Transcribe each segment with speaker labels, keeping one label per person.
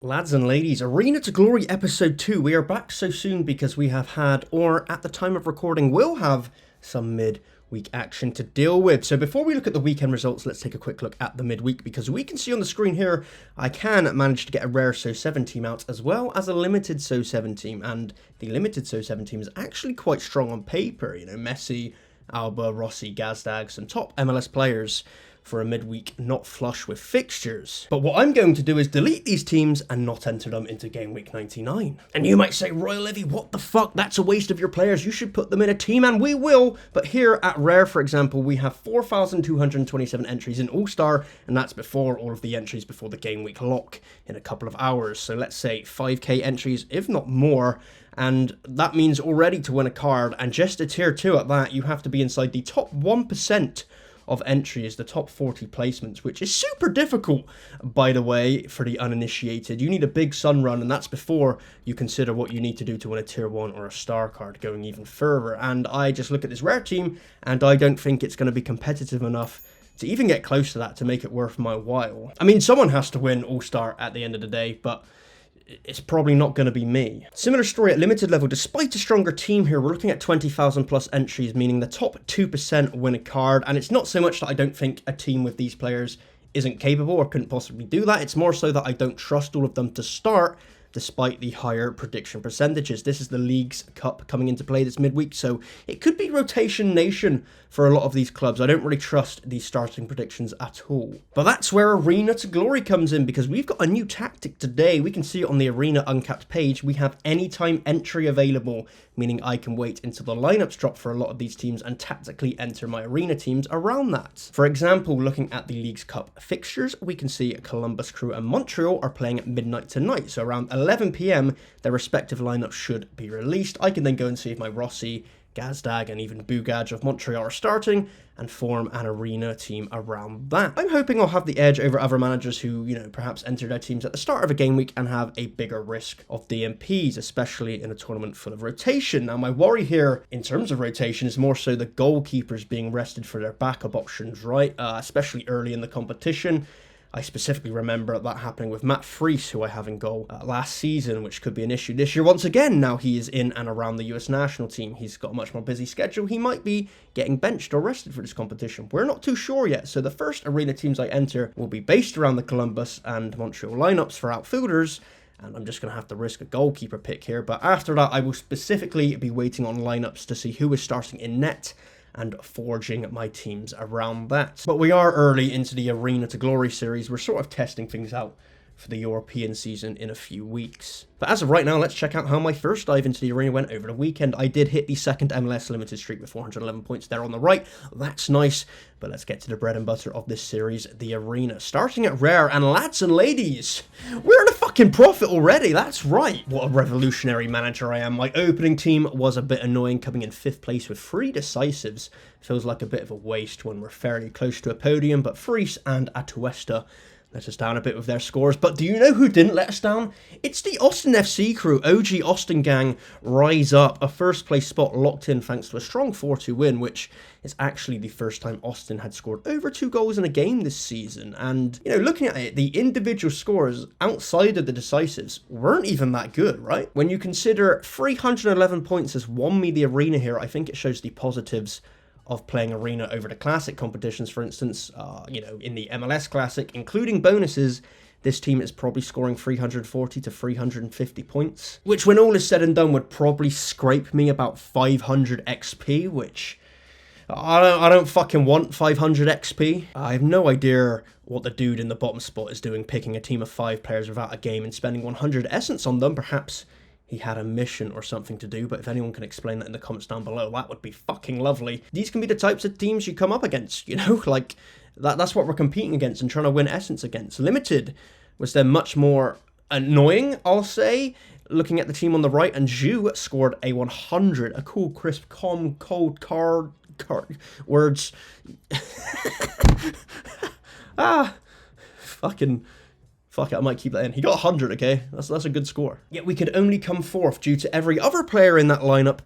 Speaker 1: Lads and ladies, Arena to Glory episode 2. We are back so soon because we have had, or at the time of recording will have, some midweek action to deal with. So before we look at the weekend results, let's take a quick look at the midweek, because we can see on the screen here, I can manage to get a rare So7 team out as well as a limited So7 team, and the limited So7 team is actually quite strong on paper. You know, Messi, Alba, Rossi, Gazdag, some top MLS players for a midweek not flush with fixtures. But what I'm going to do is delete these teams and not enter them into game week 99. And you might say, Royalivi, what the fuck? That's a waste of your players. You should put them in a team, and we will. But here at Rare, for example, we have 4,227 entries in All-Star, and that's before all of the entries before the game week lock in a couple of hours. So let's say 5k entries, if not more. And that means already to win a card, and just a tier 2 at that, you have to be inside the top 1% of entries, the top 40 placements, which is super difficult, by the way, for the uninitiated. You need a big sun run, and that's before you consider what you need to do to win a tier 1 or a star card, going even further. And I just look at this rare team, and I don't think it's going to be competitive enough to even get close to that to make it worth my while. I mean, someone has to win All-Star at the end of the day, but it's probably not going to be me. Similar story at limited level. Despite a stronger team here, we're looking at 20,000 plus entries, meaning the top 2% win a card. And it's not so much that I don't think a team with these players isn't capable or couldn't possibly do that. It's more so that I don't trust all of them to start, despite the higher prediction percentages. This is the League's Cup coming into play this midweek, so it could be rotation nation for a lot of these clubs. I don't really trust these starting predictions at all. But that's where Arena to Glory comes in, because we've got a new tactic today. We can see it on the Arena Uncapped page. We have anytime entry available, meaning I can wait until the lineups drop for a lot of these teams and tactically enter my Arena teams around that. For example, looking at the League's Cup fixtures, we can see Columbus Crew and Montreal are playing at midnight tonight, so around 11 PM, their respective lineups should be released. I can then go and see if my Rossi, Gazdag, and even Bugaj of Montreal are starting and form an Arena team around that. I'm hoping I'll have the edge over other managers who, you know, perhaps enter their teams at the start of a game week and have a bigger risk of DMPs, especially in a tournament full of rotation. Now, my worry here in terms of rotation is more so the goalkeepers being rested for their backup options, right? Especially early in the competition. I specifically remember that happening with Matt Freese, who I have in goal last season, which could be an issue this year. Once again, now he is in and around the US national team. He's got a much more busy schedule. He might be getting benched or rested for this competition. We're not too sure yet. So the first Arena teams I enter will be based around the Columbus and Montreal lineups for outfielders. And I'm just going to have to risk a goalkeeper pick here. But after that, I will specifically be waiting on lineups to see who is starting in net and forging my teams around that. But we are early into the Arena to Glory series. We're sort of testing things out for the European season in a few weeks. But as of right now, let's check out how my first dive into the Arena went over the weekend. I did hit the second MLS limited streak with 411 points there on the right. That's nice. But let's get to the bread and butter of this series, the Arena. Starting at Rare, and lads and ladies, we're in a fucking profit already. That's right. What a revolutionary manager I am. My opening team was a bit annoying, coming in 5th place with 3 decisives. Feels like a bit of a waste when we're fairly close to a podium, but Freese and Atuesta let us down a bit with their scores. But do you know who didn't let us down? It's the Austin FC crew. OG Austin gang rise up. A first place spot locked in thanks to a strong 4-2 win, which is actually the first time Austin had scored over 2 goals in a game this season. And, you know, looking at it, the individual scores outside of the decisives weren't even that good, right? When you consider 311 points has won me the Arena here, I think it shows the positives of playing Arena over the Classic competitions, for instance. You know, in the MLS Classic, including bonuses, this team is probably scoring 340 to 350 points, which when all is said and done would probably scrape me about 500 XP, which I don't fucking want 500 XP. I have no idea what the dude in the bottom spot is doing, picking a team of 5 players without a game and spending 100 essence on them. Perhaps he had a mission or something to do, but if anyone can explain that in the comments down below, that would be fucking lovely. These can be the types of teams you come up against, you know, like that's what we're competing against and trying to win essence against. Limited was then much more annoying, I'll say, looking at the team on the right, and Zhu scored a 100, a cool, crisp, calm, cold card words. Fuck it, I might keep that in. He got 100, okay? That's a good score. Yet we could only come 4th due to every other player in that lineup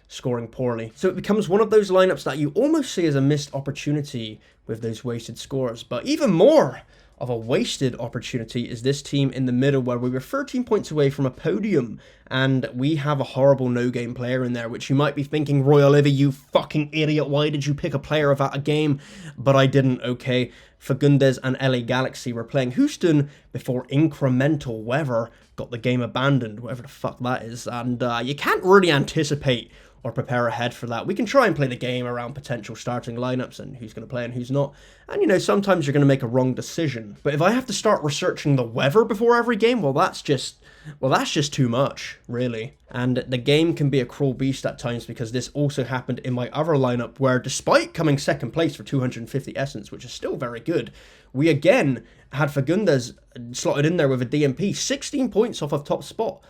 Speaker 1: scoring poorly. So it becomes one of those lineups that you almost see as a missed opportunity with those wasted scores. But even more of a wasted opportunity is this team in the middle, where we were 13 points away from a podium, and we have a horrible no-game player in there, which you might be thinking, Royalivi, you fucking idiot, why did you pick a player without a game? But I didn't, okay? Fagundes and LA Galaxy were playing Houston before incremental weather got the game abandoned, whatever the fuck that is, and you can't really anticipate or prepare ahead for that. We can try and play the game around potential starting lineups and who's going to play and who's not. And, you know, sometimes you're going to make a wrong decision. But if I have to start researching the weather before every game, well, that's just too much, really. And the game can be a cruel beast at times, because this also happened in my other lineup, where despite coming second place for 250 essence, which is still very good, we again had Fagundes slotted in there with a DMP, 16 points off of top spot.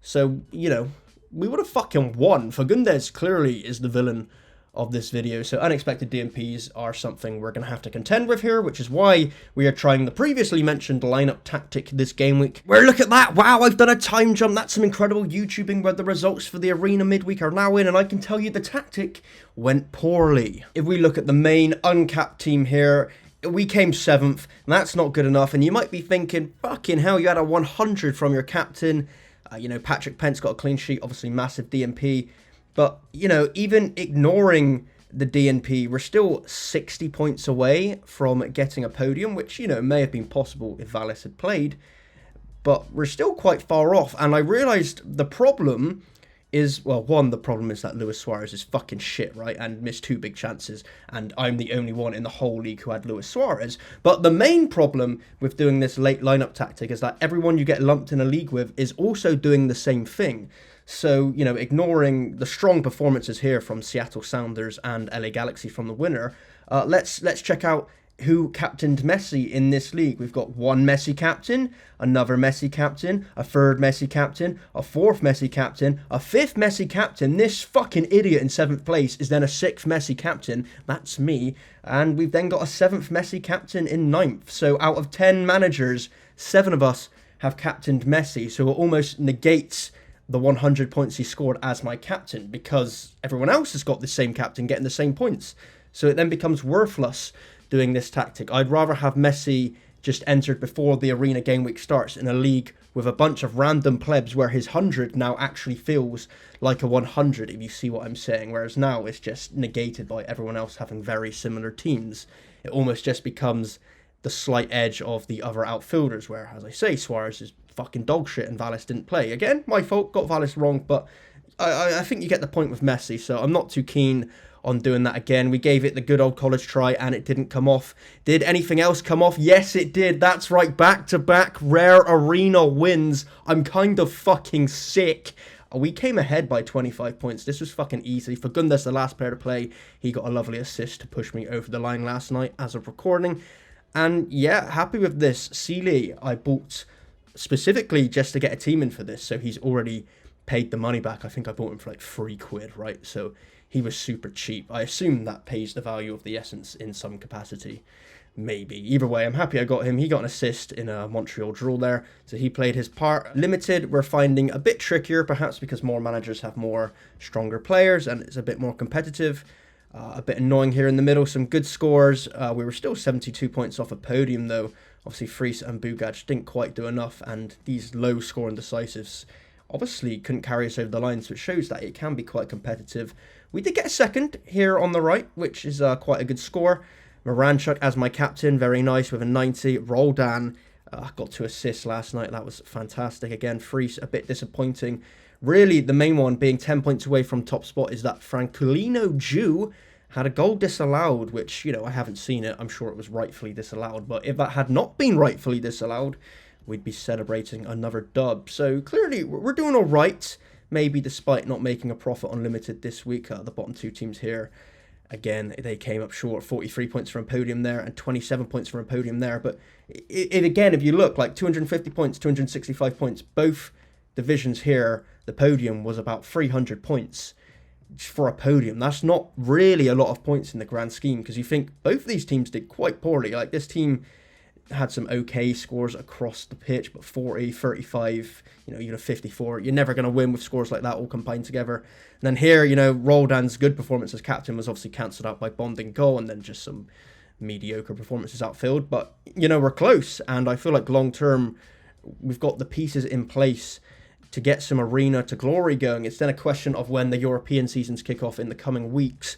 Speaker 1: So, you know, we would have fucking won. Fagundes clearly is the villain of this video, so unexpected DMPs are something we're going to have to contend with here, which is why we are trying the previously mentioned lineup tactic this game week. Where, look at that, wow, I've done a time jump, that's some incredible YouTubing, where the results for the Arena midweek are now in, and I can tell you the tactic went poorly. If we look at the main uncapped team here, we came 7th, and that's not good enough, and you might be thinking, fucking hell, you had a 100 from your captain. You know, Patrick Pence got a clean sheet, obviously massive DMP. But, you know, even ignoring the DNP, we're still 60 points away from getting a podium, which, you know, may have been possible if Valis had played. But we're still quite far off. And I realised the problem is, well, one, the problem is that Luis Suarez is fucking shit, right? And missed 2 big chances. And I'm the only one in the whole league who had Luis Suarez. But the main problem with doing this late lineup tactic is that everyone you get lumped in a league with is also doing the same thing. So, you know, ignoring the strong performances here from Seattle Sounders and LA Galaxy from the winner, let's check out who captained Messi in this league. We've got one Messi captain, another Messi captain, a third Messi captain, a fourth Messi captain, a fifth Messi captain. This fucking idiot in 7th place is then a 6th Messi captain. That's me. And we've then got a 7th Messi captain in 9th. So out of 10 managers, 7 of us have captained Messi. So it almost negates the 100 points he scored as my captain, because everyone else has got the same captain getting the same points. So it then becomes worthless doing this tactic. I'd rather have Messi just entered before the Arena game week starts in a league with a bunch of random plebs, where his 100 now actually feels like a 100, if you see what I'm saying, whereas now it's just negated by everyone else having very similar teams. It almost just becomes the slight edge of the other outfielders, where, as I say, Suarez is fucking dog shit and Valis didn't play. Again, my fault, got Valis wrong, but I think you get the point with Messi, so I'm not too keen on doing that again. We gave it the good old college try and it didn't come off. Did anything else come off? Yes, it did. That's right, back-to-back rare Arena wins. I'm kind of fucking sick. We came ahead by 25 points. This was fucking easy. Fagundes, the last player to play, he got a lovely assist to push me over the line last night as of recording. And yeah, happy with this. Sealy, I bought specifically just to get a team in for this, so he's already paid the money back. I think I bought him for like £3, right? So he was super cheap. I assume that pays the value of the essence in some capacity. Maybe. Either way, I'm happy I got him. He got an assist in a Montreal draw there, so he played his part. Limited, we're finding a bit trickier, perhaps because more managers have more stronger players and it's a bit more competitive. A bit annoying here in the middle. Some good scores. We were still 72 points off a podium, though. Obviously, Fries and Bugaj didn't quite do enough, and these low-scoring decisives obviously couldn't carry us over the line, so it shows that it can be quite competitive. We did get a second here on the right, which is quite a good score. Moranchuk as my captain, very nice with a 90. Roldan got 2 assists last night. That was fantastic. Again, Fries a bit disappointing. Really, the main one being 10 points away from top spot is that Francolino Jew had a goal disallowed, which, you know, I haven't seen it. I'm sure it was rightfully disallowed. But if that had not been rightfully disallowed, we'd be celebrating another dub. So clearly, we're doing all right. Maybe despite not making a profit on Limited this week. The bottom 2 teams here, again, they came up short. 43 points from a podium there and 27 points from a podium there. But again, if you look, like 250 points, 265 points, both divisions here, the podium was about 300 points for a podium. That's not really a lot of points in the grand scheme, because you think both of these teams did quite poorly. Like, this team had some okay scores across the pitch, but 40, 35, you know, even 54. You're never going to win with scores like that all combined together. And then here, you know, Roldan's good performance as captain was obviously cancelled out by bonding goal, and then just some mediocre performances outfield. But, you know, we're close, and I feel like long term, we've got the pieces in place to get some Arena to Glory going. It's then a question of when the European seasons kick off in the coming weeks.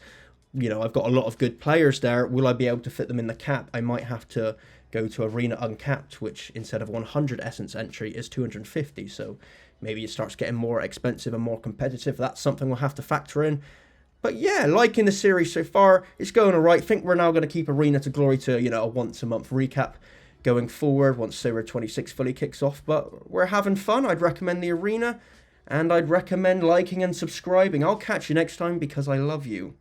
Speaker 1: You know, I've got a lot of good players there. Will I be able to fit them in the cap? I might have to go to Arena Uncapped, which instead of 100 Essence entry is 250. So maybe it starts getting more expensive and more competitive. That's something we'll have to factor in. But yeah, liking the series so far. It's going all right. I think we're now going to keep Arena to Glory to, you know, a once a month recap going forward once Sorare 26 fully kicks off. But we're having fun. I'd recommend the Arena, and I'd recommend liking and subscribing. I'll catch you next time because I love you.